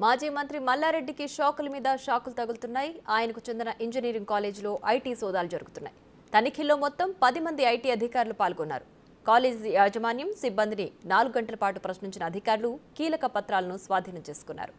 మాజీ మంత్రి మల్లారెడ్డికి షాకుల మీద షాకులు తగులుతున్నాయి. ఆయనకు చెందిన ఇంజనీరింగ్ కాలేజీలో ఐటీ సోదాలు జరుగుతున్నాయి. తనిఖీల్లో మొత్తం 10 మంది ఐటీ అధికారులు పాల్గొన్నారు. కాలేజీ యాజమాన్యం సిబ్బందిని 4 గంటల పాటు ప్రశ్నించిన అధికారులు కీలక పత్రాలను స్వాధీనం చేసుకున్నారు.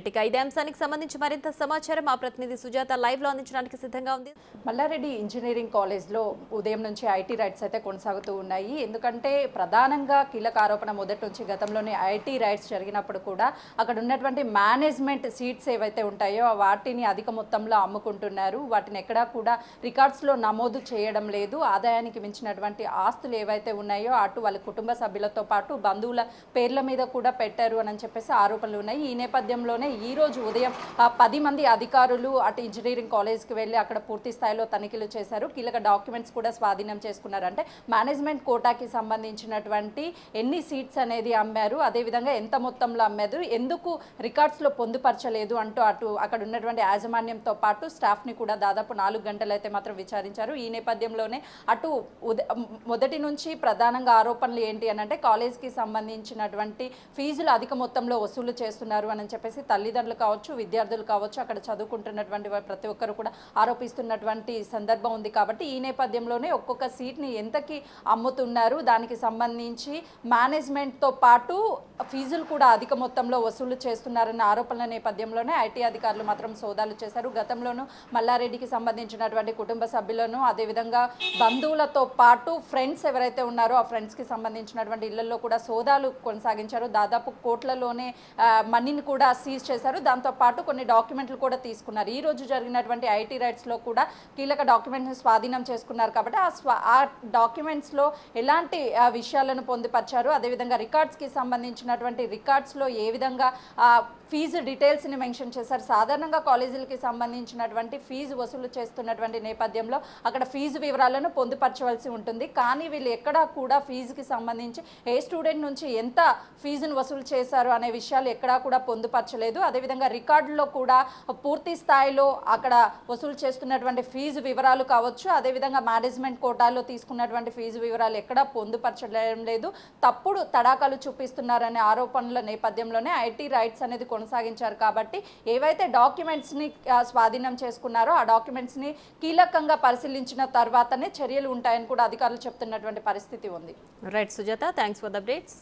ఇక ఇదే అంశానికి సంబంధించి మరింత సమాచారం మా ప్రతినిధి సుజాత లైవ్ లో అందించడానికి సిద్ధంగా ఉంది. మల్లారెడ్డి ఇంజనీరింగ్ కాలేజ్లో ఉదయం నుంచి ఐటీ రైడ్స్ అయితే కొనసాగుతూ ఉన్నాయి. ఎందుకంటే ప్రధానంగా కీలక ఆరోపణ మొదటి నుంచి గతంలోనే ఐటీ రైడ్స్ జరిగినప్పుడు కూడా అక్కడ ఉన్నటువంటి మేనేజ్మెంట్ సీట్స్ ఏవైతే ఉంటాయో వాటిని అధిక మొత్తంలో అమ్ముకుంటున్నారు. వాటిని ఎక్కడా కూడా రికార్డ్స్లో నమోదు చేయడం లేదు. ఆదాయానికి మించినటువంటి ఆస్తులు ఏవైతే ఉన్నాయో అటు వాళ్ళ కుటుంబ సభ్యులతో పాటు బంధువుల పేర్ల మీద కూడా పెట్టారు అని చెప్పేసి ఆరోపణలు ఉన్నాయి. ఈ నేపథ్యంలోనే ఈ రోజు ఉదయం 10 మంది అధికారులు అటు ఇంజనీరింగ్ కాలేజ్కి వెళ్ళి అక్కడ పూర్తి స్థాయిలో తనిఖీలు చేశారు. కీలక డాక్యుమెంట్స్ కూడా స్వాధీనం చేసుకున్నారు. అంటే మేనేజ్మెంట్ కోటాకి సంబంధించినటువంటి ఎన్ని సీట్స్ అనేది అమ్మారు, అదేవిధంగా ఎంత మొత్తంలో అమ్మారు, ఎందుకు రికార్డ్స్లో పొందుపరచలేదు అంటూ అక్కడ ఉన్నటువంటి యాజమాన్యంతో పాటు స్టాఫ్ని కూడా దాదాపు 4 గంటలు అయితే మాత్రం విచారించారు. ఈ నేపథ్యంలోనే అటు మొదటి నుంచి ప్రధానంగా ఆరోపణలు ఏంటి అని అంటే కాలేజ్కి సంబంధించినటువంటి ఫీజులు అధిక మొత్తంలో వసూలు చేస్తున్నారు అని చెప్పేసి తల్లిదండ్రులు కావచ్చు, విద్యార్థులు కావచ్చు, అక్కడ చదువుకుంటున్నటువంటి ప్రతి ఒక్కరు కూడా ఆరోపిస్తున్నటువంటి సందర్భం ఉంది. కాబట్టి ఈ నేపథ్యంలోనే ఒక్కొక్క సీట్ని ఎంతకి అమ్ముతున్నారు, దానికి సంబంధించి మేనేజ్మెంట్తో పాటు ఫీజులు కూడా అధిక మొత్తంలో వసూలు చేస్తున్నారన్న ఆరోపణల నేపథ్యంలోనే ఐటీ అధికారులు మాత్రం సోదాలు చేశారు. గతంలోనూ మల్లారెడ్డికి సంబంధించినటువంటి కుటుంబ సభ్యులను, అదేవిధంగా బంధువులతో పాటు ఫ్రెండ్స్ ఎవరైతే ఉన్నారో ఆ ఫ్రెండ్స్కి సంబంధించినటువంటి ఇళ్లలో కూడా సోదాలు కొనసాగించారు. దాదాపు కోట్లలోనే మనీని కూడా సీజ్ చేశారు. దాంతోపాటు కొన్ని డాక్యుమెంట్లు కూడా తీసుకున్నారు. ఈ రోజు జరిగినటువంటి ఐటీ రైట్స్లో కూడా కీలక డాక్యుమెంట్స్ స్వాధీనం చేసుకున్నారు. కాబట్టి ఆ డాక్యుమెంట్స్లో ఎలాంటి విషయాలను పొందుపరిచారు, అదేవిధంగా రికార్డ్స్కి సంబంధించినటువంటి రికార్డ్స్లో ఏ విధంగా ఫీజు డీటెయిల్స్ని మెన్షన్ చేశారు. సాధారణంగా కాలేజీలకి సంబంధించినటువంటి ఫీజు వసూలు చేస్తున్నటువంటి నేపథ్యంలో అక్కడ ఫీజు వివరాలను పొందుపరచవలసి ఉంటుంది. కానీ వీళ్ళు ఎక్కడా కూడా ఫీజుకి సంబంధించి ఏ స్టూడెంట్ నుంచి ఎంత ఫీజును వసూలు చేశారు అనే విషయాలు ఎక్కడా కూడా పొందుపరచలేదు. అదేవిధంగా రికార్డులో కూడా పూర్తి స్థాయిలో అక్కడ వసూలు చేస్తున్నటువంటి ఫీజు వివరాలు కావచ్చు, అదేవిధంగా మేనేజ్మెంట్ కోటాలో తీసుకున్నటువంటి ఫీజు వివరాలు ఎక్కడా పొందుపరచడం లేదు. తప్పుడు తడాకాలు చూపిస్తున్నారనే ఆరోపణల నేపథ్యంలోనే ఐటీ రైట్స్ అనేది కొనసాగించారు. కాబట్టి ఏవైతే డాక్యుమెంట్స్ని స్వాధీనం చేసుకున్నారో ఆ డాక్యుమెంట్స్ని కీలకంగా పరిశీలించిన తర్వాతనే చర్యలు ఉంటాయని కూడా అధికారులు చెప్తున్నటువంటి పరిస్థితి ఉంది. Right Sujatha, thanks for the updates.